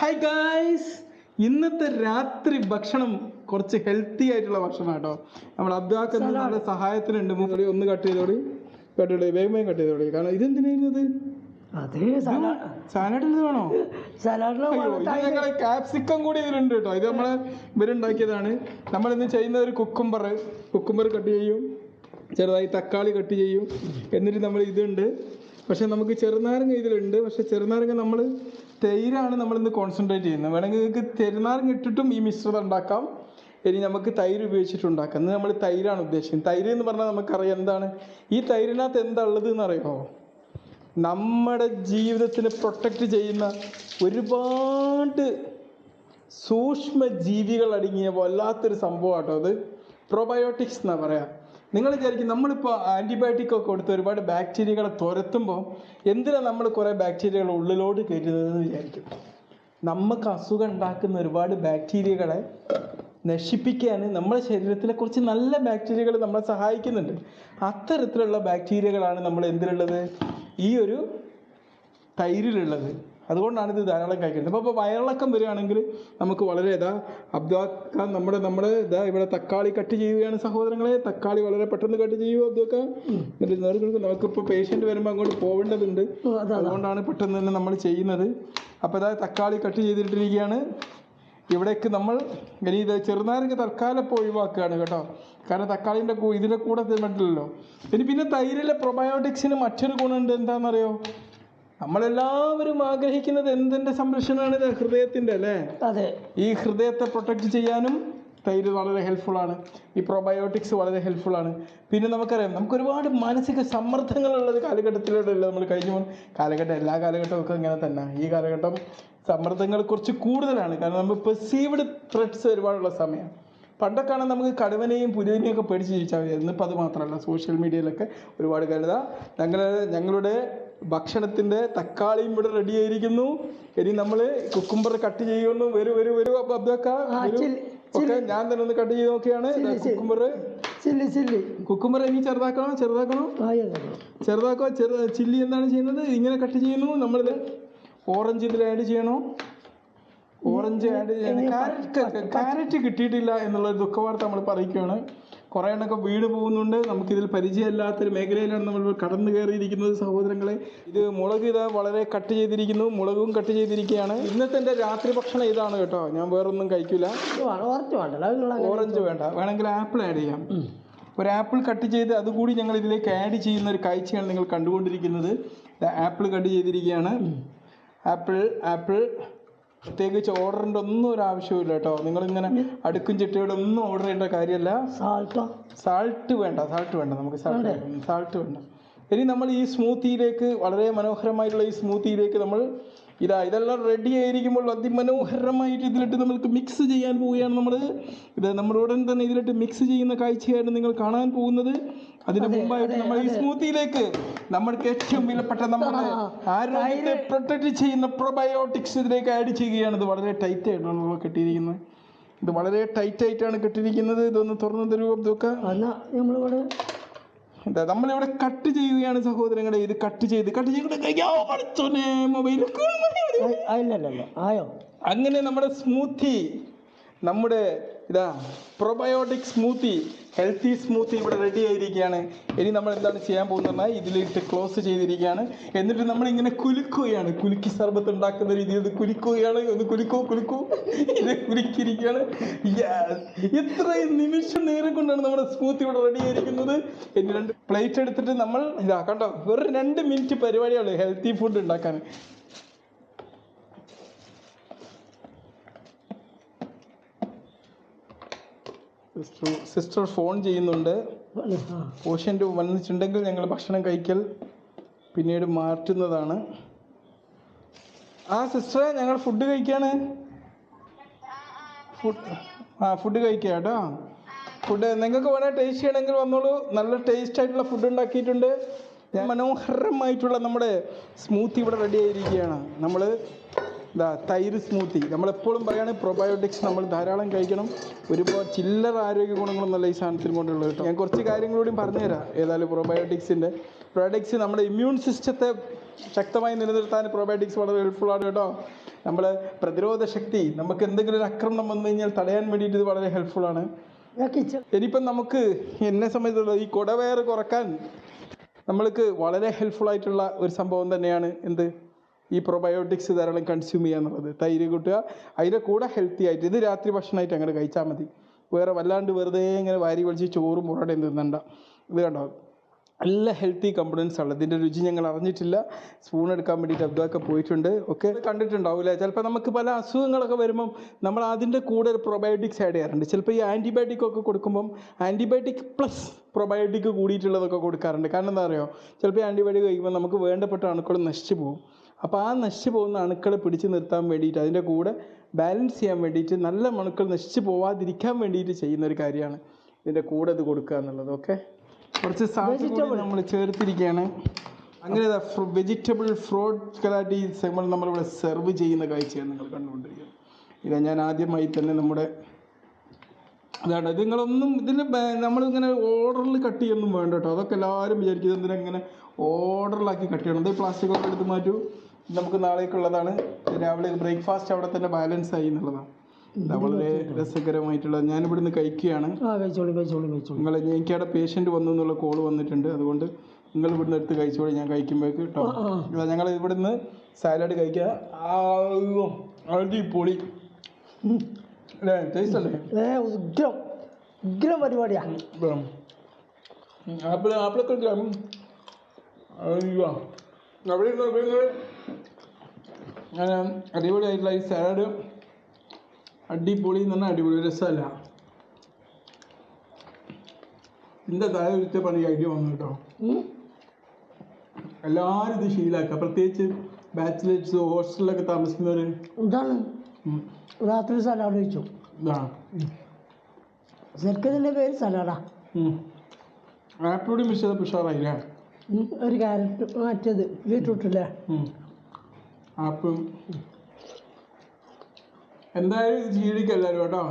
Hi guys, ഇന്നത്തെ രാത്രി ഭക്ഷണം കുറച്ച് ഹെൽത്തി ആയിട്ടുള്ള ഭക്ഷണം കേട്ടോ. നമ്മൾ അബ്ദാക്ക് നമ്മുടെ സഹായത്തിനുണ്ട്. മൂന്നോടി ഒന്ന് കട്ട് ചെയ്തോടി, വേഗം കട്ട് ചെയ്തോടി. കാരണം ഇതെന്തിനായിരുന്നത്? സാലഡിൽ വേണോ? ക്യാപ്സിക്കം കൂടി ഇതിലുണ്ട് കേട്ടോ. ഇത് നമ്മള് ഇവരുണ്ടാക്കിയതാണ്. നമ്മളിന്ന് ചെയ്യുന്ന ഒരു കുക്കുംബർ കട്ട് ചെയ്യും, ചെറുതായി തക്കാളി കട്ട് ചെയ്യും, എന്നിട്ട് നമ്മൾ ഇതുണ്ട്. പക്ഷെ നമുക്ക് ചെറുനാരങ്ങ ഇതിലുണ്ട്. പക്ഷെ ചെറുനാരങ്ങ നമ്മൾ തൈരാണ് നമ്മളിന്ന് കോൺസെൻട്രേറ്റ് ചെയ്യുന്നത്. വേണമെങ്കിൽ നിങ്ങൾക്ക് ചെറുനാരങ്ങ ഇട്ടിട്ടും ഈ മിശ്രിതം ഉണ്ടാക്കാം. ഇനി നമുക്ക് തൈര് ഉപയോഗിച്ചിട്ടുണ്ടാക്കാം. ഇന്ന് നമ്മൾ തൈരാണ് ഉദ്ദേശിക്കുന്നത്. തൈര് എന്ന് പറഞ്ഞാൽ നമുക്കറിയാം എന്താണ് ഈ തൈരിനകത്ത് എന്താ ഉള്ളത് എന്നറിയാമോ? നമ്മുടെ ജീവിതത്തിനെ പ്രൊട്ടക്റ്റ് ചെയ്യുന്ന ഒരുപാട് സൂക്ഷ്മ ജീവികൾ അടങ്ങിയ വല്ലാത്തൊരു സംഭവം കേട്ടോ. അത് പ്രോബയോട്ടിക്സ് എന്നാ പറയാ. നിങ്ങൾ വിചാരിക്കും നമ്മളിപ്പോൾ ആൻറ്റിബയോട്ടിക് ഒക്കെ കൊടുത്ത് ഒരുപാട് ബാക്ടീരിയകളെ തുരത്തുമ്പോൾ എന്തിനാണ് നമ്മൾ കുറേ ബാക്ടീരിയകൾ ഉള്ളിലോട്ട് കയറ്റുന്നതെന്ന് വിചാരിക്കും. നമുക്ക് അസുഖം ഉണ്ടാക്കുന്ന ഒരുപാട് ബാക്ടീരിയകളെ നശിപ്പിക്കാൻ നമ്മുടെ ശരീരത്തിലെ കുറച്ച് നല്ല ബാക്ടീരിയകൾ നമ്മളെ സഹായിക്കുന്നുണ്ട്. അത്തരത്തിലുള്ള ബാക്ടീരിയകളാണ് നമ്മൾ എന്തിലുള്ളത്? ഈ ഒരു തൈരിലുള്ളത്. അതുകൊണ്ടാണ് ഇത് ധാരാളം കഴിക്കുന്നത്. അപ്പോൾ വയറിളക്കം വരികയാണെങ്കിൽ നമുക്ക് വളരെ അബ്ദുക്കാൻ നമ്മുടെ ഇവിടെ തക്കാളി കട്ട് ചെയ്യുകയാണ് സഹോദരങ്ങളെ. തക്കാളി വളരെ പെട്ടെന്ന് കട്ട് ചെയ്യുമോ അബ്ദുക്കാൻ? എന്നിട്ട് നമുക്കിപ്പോൾ പേഷ്യൻ്റ് വരുമ്പോൾ അങ്ങോട്ട് പോവേണ്ടതുണ്ട്. അതുകൊണ്ടാണ് പെട്ടെന്ന് തന്നെ നമ്മൾ ചെയ്യുന്നത്. അപ്പോൾ തക്കാളി കട്ട് ചെയ്തിട്ടിരിക്കുകയാണ്. ഇവിടേക്ക് നമ്മൾ ഇനി ഇത് ചെറുനാരങ്ങ തൽക്കാലം ഇപ്പോൾ ഒഴിവാക്കുകയാണ് കേട്ടോ. കാരണം തക്കാളിൻ്റെ ഇതിൻ്റെ കൂടെ പറ്റില്ലല്ലോ. പിന്നെ തൈരിലെ പ്രൊബയോട്ടിക്സിന് മറ്റൊരു ഗുണമുണ്ട്. എന്താണെന്നറിയോ? നമ്മളെല്ലാവരും ആഗ്രഹിക്കുന്നത് എന്തിൻ്റെ സംരക്ഷണമാണ്? ഇത് ഹൃദയത്തിൻ്റെ അല്ലേ? അതെ. ഈ ഹൃദയത്തെ പ്രൊട്ടക്റ്റ് ചെയ്യാനും തൈര് വളരെ ഹെൽപ്ഫുള്ളാണ്. ഈ പ്രോബയോട്ടിക്സ് വളരെ ഹെൽപ്ഫുള്ളാണ്. പിന്നെ നമുക്കറിയാം നമുക്ക് ഒരുപാട് മാനസിക സമ്മർദ്ദങ്ങളുള്ളത് കാലഘട്ടത്തിലൂടെയല്ല നമ്മൾ കഴിഞ്ഞു പോകും. എല്ലാ കാലഘട്ടമൊക്കെ ഇങ്ങനെ തന്നെ. ഈ കാലഘട്ടം സമ്മർദ്ദങ്ങൾ കുറച്ച് കൂടുതലാണ്. കാരണം നമ്മൾ പെർസീവ്ഡ് ത്രെറ്റ്സ് ഒരുപാടുള്ള സമയം. പണ്ടൊക്കെയാണ് നമുക്ക് കടുവനെയും പുലിനെയും ഒക്കെ പേടിച്ച് ജീവിച്ചാൽ മതി. ഇന്നിപ്പോൾ അത് മാത്രമല്ല, സോഷ്യൽ മീഡിയയിലൊക്കെ ഒരുപാട് കരുതാ. ഞങ്ങളുടെ ഭക്ഷണത്തിൻ്റെ തക്കാളിയും ഇവിടെ റെഡി ആയിരിക്കുന്നു. ഇനി നമ്മൾ കുക്കുംബർ കട്ട് ചെയ്യുന്നു. വരൂ അപ്പോൾ അബ്ദുക്ക ഓക്കെ, ഞാൻ തന്നെ ഒന്ന് കട്ട് ചെയ്ത് നോക്കിയാണ്. കുക്കുംബർ ഇനി ചെറുതാക്കണോ? ചെറുതാക്കോ. ചില്ലി എന്താണ് ചെയ്യുന്നത്? ഇങ്ങനെ കട്ട് ചെയ്യുന്നു. നമ്മളിത് ഓറഞ്ച് ഇതിൽ ആഡ് ചെയ്യണോ? ഓറഞ്ച് ആഡ് ചെയ്യണം. ക്യാരറ്റ് കിട്ടിയിട്ടില്ല എന്നുള്ള ദുഃഖവാർത്ത നമ്മൾ പറയിക്കുകയാണ്. കുറേ എണ്ണൊക്കെ വീട് പോകുന്നുണ്ട്. നമുക്കിതിൽ പരിചയമില്ലാത്തൊരു മേഖലയിലാണ് നമ്മൾ കടന്നു കയറിയിരിക്കുന്നത് സഹോദരങ്ങളെ. ഇത് മുളക് വളരെ കട്ട് ചെയ്തിരിക്കുന്നു. മുളകും കട്ട് ചെയ്തിരിക്കുകയാണ്. ഇന്നത്തെ എൻ്റെ രാത്രി ഭക്ഷണം ഇതാണ് കേട്ടോ. ഞാൻ വേറൊന്നും കഴിക്കില്ല. ഓറഞ്ച് വേണ്ട, വേണമെങ്കിൽ ആപ്പിൾ ആഡ് ചെയ്യാം. ഒരു ആപ്പിൾ കട്ട് ചെയ്ത് അതുകൂടി ഞങ്ങൾ ഇതിലേക്ക് ആഡ് ചെയ്യുന്ന ഒരു കാഴ്ചയാണ് നിങ്ങൾ കണ്ടുകൊണ്ടിരിക്കുന്നത്. ആപ്പിൾ കട്ട് ചെയ്തിരിക്കുകയാണ്. ആപ്പിൾ പ്രത്യേകിച്ച് ഓർഡറിൻ്റെ ഒന്നും ഒരു ആവശ്യമില്ല കേട്ടോ. നിങ്ങളിങ്ങനെ അടുക്കും ചിട്ടയോടെ ഒന്നും ഓർഡർ ചെയ്യേണ്ട കാര്യമല്ല. സാൾട്ട് വേണ്ട. നമുക്ക് സാൾട്ട് വേണ്ട. ഇനി നമ്മൾ ഈ സ്മൂത്തിയിലേക്ക്, വളരെ മനോഹരമായിട്ടുള്ള ഈ സ്മൂത്തിയിലേക്ക് നമ്മൾ ഇതെല്ലാം റെഡി ആയിരിക്കുമ്പോൾ അതിമനോഹരമായിട്ട് ഇതിലിട്ട് നമ്മൾക്ക് മിക്സ് ചെയ്യാൻ പോവുകയാണ്. നമ്മൾ ഉടൻ തന്നെ ഇതിലിട്ട് മിക്സ് ചെയ്യുന്ന കാഴ്ചയാണ് നിങ്ങൾ കാണാൻ പോകുന്നത്. അതിന് മുമ്പായിട്ട് നമ്മൾ ഈ സ്മൂത്തിയിലേക്ക് നമ്മൾക്ക് ഏറ്റവും വിലപ്പെട്ട നമ്മുടെ ആരോഗ്യത്തെ പ്രൊട്ടക്ട് ചെയ്യുന്ന പ്രോബയോട്ടിക്സ് ഇതിലേക്ക് ആഡ് ചെയ്യുകയാണ്. ഇത് വളരെ ടൈറ്റ് ആയിട്ടാണ് നമ്മൾ കെട്ടിയിരിക്കുന്നത്. ഇത് വളരെ ടൈറ്റ് ആയിട്ടാണ് കെട്ടിയിരിക്കുന്നത്. ഇതൊന്ന് തുറന്നു തരൂ അബ്ദുക്ക. നമ്മളിവിടെ കട്ട് ചെയ്യുകയാണ് സഹോദരങ്ങളെ. ഇത് കട്ട് ചെയ്ത് അങ്ങനെ നമ്മുടെ സ്മൂത്തി, നമ്മുടെ പ്രോബയോട്ടിക് സ്മൂത്തി, ഹെൽത്തി സ്മൂത്തി ഇവിടെ റെഡി ആയിരിക്കുകയാണ്. ഇനി നമ്മൾ എന്താണ് ചെയ്യാൻ പോകുന്നത്? ഇതിലിട്ട് ക്ലോസ് ചെയ്തിരിക്കുകയാണ്. എന്നിട്ട് നമ്മളിങ്ങനെ കുലുക്കുകയാണ്. കുലുക്കി സർബത്ത് ഉണ്ടാക്കുന്ന രീതിയിൽ ഇത് കുലുക്കുകയാണ്. ഒന്ന് കുലുക്കൂ. ഇത് കുലുക്കിയിരിക്കുകയാണ്. ഇത്രയും നിമിഷം നേരം കൊണ്ടാണ് നമ്മുടെ സ്മൂത്തി ഇവിടെ റെഡി ആയിരിക്കുന്നത്. ഇനി 2 പ്ലേറ്റ് എടുത്തിട്ട് നമ്മൾ കണ്ടോ, വെറും 2 മിനിറ്റ് പരിപാടിയാണ് ഹെൽത്തി ഫുഡ് ഉണ്ടാക്കാൻ. സിസ്റ്റർ ഫോൺ ചെയ്യുന്നുണ്ട്. പേഷ്യൻ്റ് വന്നിട്ടുണ്ടെങ്കിൽ ഞങ്ങൾ ഭക്ഷണം കഴിക്കൽ പിന്നീട് മാറ്റുന്നതാണ്. സിസ്റ്ററെ, ഞങ്ങൾ ഫുഡ് കഴിക്കുകയാണ്. ഫുഡ് കഴിക്കുക കേട്ടോ. ഫുഡ് നിങ്ങൾക്ക് വേണേൽ ടേസ്റ്റ് ചെയ്യണമെങ്കിൽ വന്നോളൂ. നല്ല ടേസ്റ്റ് ആയിട്ടുള്ള ഫുഡ് ഉണ്ടാക്കിയിട്ടുണ്ട്. മനോഹരമായിട്ടുള്ള നമ്മുടെ സ്മൂത്തി ഇവിടെ റെഡി ആയിരിക്കുകയാണ്. നമ്മൾ തൈര് സ്മൂത്തി. നമ്മളെപ്പോഴും പറയുകയാണ് പ്രോബയോട്ടിക്സ് നമ്മൾ ധാരാളം കഴിക്കണം. ഒരുപാട് ചില്ലറ ആരോഗ്യ ഗുണങ്ങളൊന്നുമല്ല ഈ സാധനത്തിന് കൊണ്ടുള്ളത് കേട്ടോ. ഞാൻ കുറച്ച് കാര്യങ്ങളൂടെയും പറഞ്ഞുതരാം. ഏതായാലും പ്രോബയോട്ടിക്സ് നമ്മുടെ ഇമ്മ്യൂൺ സിസ്റ്റത്തെ ശക്തമായി നിലനിർത്താൻ പ്രോബയോട്ടിക്സ് വളരെ ഹെൽപ്ഫുള്ളാണ് കേട്ടോ. നമ്മൾ പ്രതിരോധ ശക്തി, നമുക്ക് എന്തെങ്കിലും ഒരു ആക്രമണം വന്നു കഴിഞ്ഞാൽ തടയാൻ വേണ്ടിയിട്ട് ഇത് വളരെ ഹെൽപ്ഫുള്ളാണ്. ഇനിയിപ്പം നമുക്ക് എന്നെ സംബന്ധിച്ചുള്ള ഈ കുടവയറ് കുറക്കാൻ നമ്മൾക്ക് വളരെ ഹെൽപ്ഫുള്ളായിട്ടുള്ള ഒരു സംഭവം തന്നെയാണ് എന്ത്, ഈ പ്രോബയോട്ടിക്സ് ധാരാളം കൺസ്യൂം ചെയ്യുക എന്നുള്ളത്. തൈര് കൂട്ടുക, അതിൻ്റെ കൂടെ ഹെൽത്തി ആയിട്ട് ഇത് രാത്രി ഭക്ഷണമായിട്ട് അങ്ങനെ കഴിച്ചാൽ മതി. വേറെ വല്ലാണ്ട് വെറുതെ ഇങ്ങനെ വാരി വലിച്ച് ചോറും മുറടയും തിന്നണ്ട. ഇത് കണ്ടോ, നല്ല ഹെൽത്തി കമ്പണൻസ് ആണ്. ഇതിൻ്റെ രുചി ഞങ്ങൾ അറിഞ്ഞിട്ടില്ല. സ്പൂൺ എടുക്കാൻ വേണ്ടിയിട്ട് അബ്ദൊക്കെ പോയിട്ടുണ്ട്. ഒക്കെ കണ്ടിട്ടുണ്ടാവില്ല. ചിലപ്പോൾ നമുക്ക് പല അസുഖങ്ങളൊക്കെ വരുമ്പം നമ്മൾ അതിൻ്റെ കൂടെ ഒരു പ്രോബയോട്ടിക്സ് ആഡ് ചെയ്യാറുണ്ട്. ചിലപ്പോൾ ഈ ആൻറ്റിബയോട്ടിക് ഒക്കെ കൊടുക്കുമ്പം ആൻറ്റിബയോട്ടിക് പ്ലസ് പ്രോബയോട്ടിക് കൂടിയിട്ടുള്ളതൊക്കെ കൊടുക്കാറുണ്ട്. കാരണം എന്താ പറയുക, ചിലപ്പോൾ ആൻറ്റിബയോട്ടിക് കഴിക്കുമ്പോൾ നമുക്ക് വേണ്ടപ്പെട്ട അണുക്കൾ നശിച്ചു പോകും. അപ്പോൾ ആ നശിച്ചു പോകുന്ന അണുക്കളെ പിടിച്ച് നിർത്താൻ വേണ്ടിയിട്ട്, അതിൻ്റെ കൂടെ ബാലൻസ് ചെയ്യാൻ വേണ്ടിയിട്ട്, നല്ല അണുക്കൾ നശിച്ചു പോവാതിരിക്കാൻ വേണ്ടിയിട്ട് ചെയ്യുന്ന ഒരു കാര്യമാണ് ഇതിൻ്റെ കൂടെ ഇത് കൊടുക്കുക എന്നുള്ളത്. ഓക്കെ, കുറച്ച് സാധനം നമ്മൾ ചേർത്തിരിക്കുകയാണ്. അങ്ങനെ വെജിറ്റബിൾ ഫ്രൂട്ട് കലാറ്റി സെഗ്മെൻറ്റ് നമ്മളിവിടെ സെർവ് ചെയ്യുന്ന കാഴ്ചയാണ് നിങ്ങൾ കണ്ടുകൊണ്ടിരിക്കുന്നത്. ഇതാ ഞാൻ ആദ്യമായി തന്നെ നമ്മുടെ അതാണ്. ഇത് നിങ്ങളൊന്നും ഇതിന് നമ്മളിങ്ങനെ ഓർഡറിൽ കട്ട് ചെയ്യൊന്നും വേണ്ട കേട്ടോ. അതൊക്കെ എല്ലാവരും വിചാരിക്കുന്നത് എന്തിനാ ഇങ്ങനെ ഓർഡറിലാക്കി കട്ട് ചെയ്യണം. ഇത് പ്ലാസ്റ്റിക്കൊക്കെ എടുത്ത് മാറ്റൂ. നമുക്ക് നാളേക്കുള്ളതാണ്. രാവിലെ ബ്രേക്ക്ഫാസ്റ്റ് അവിടെ തന്നെ ബാലൻസ് ആയി എന്നുള്ളതാണ്. വളരെ രസകരമായിട്ടുള്ളത്. ഞാനിവിടുന്ന് കഴിക്കുകയാണ്. നിങ്ങൾ എനിക്കവിടെ പേഷ്യൻ്റ് വന്നു എന്നുള്ള കോള് വന്നിട്ടുണ്ട്. അതുകൊണ്ട് നിങ്ങൾ ഇവിടുന്ന് എടുത്ത് കഴിച്ചോളൂ. ഞാൻ കഴിക്കുമ്പോഴേക്ക് കേട്ടോ. ഞങ്ങൾ ഇവിടുന്ന് സാലഡ് കഴിക്കുക. അടിപൊളി അല്ലേ, ടേസ്റ്റ് അല്ലേ? ഉഗ്രം പരിപാടിയാണ്. ആപ്പിളൊക്കെ അങ്ങനെ അടിപൊളിയായിട്ടുള്ള ഈ സാലഡ് അടിപൊളി എന്ന് പറഞ്ഞാൽ അടിപൊളി, രസമല്ല. എൻ്റെ തല വിറ്റപ്പോൾ ഈ ഐഡിയ വന്നു കേട്ടോ. എല്ലാവരും ഇത് ശീലമാക്കുക, പ്രത്യേകിച്ച് ബാച്ചിലേഴ്സ്, ഹോസ്റ്റലിലൊക്കെ താമസിക്കുന്നവർ. ഇതാണ് രാത്രി സലാഡ് കഴിച്ചു. ശരിക്കും പേര് സലാഡാ. ആപ്പിളോട് മിക്സ് ചെയ്തപ്പോൾ ഉഷാറായില്ലേ? ഒരു ക്യാരറ്റ് മറ്റേത് ബീട്രൂട്ടില്ലേ, ആപ്പിൾ. എന്തായാലും ഇത് ജീവിക്കുക എല്ലാവരും കേട്ടോ.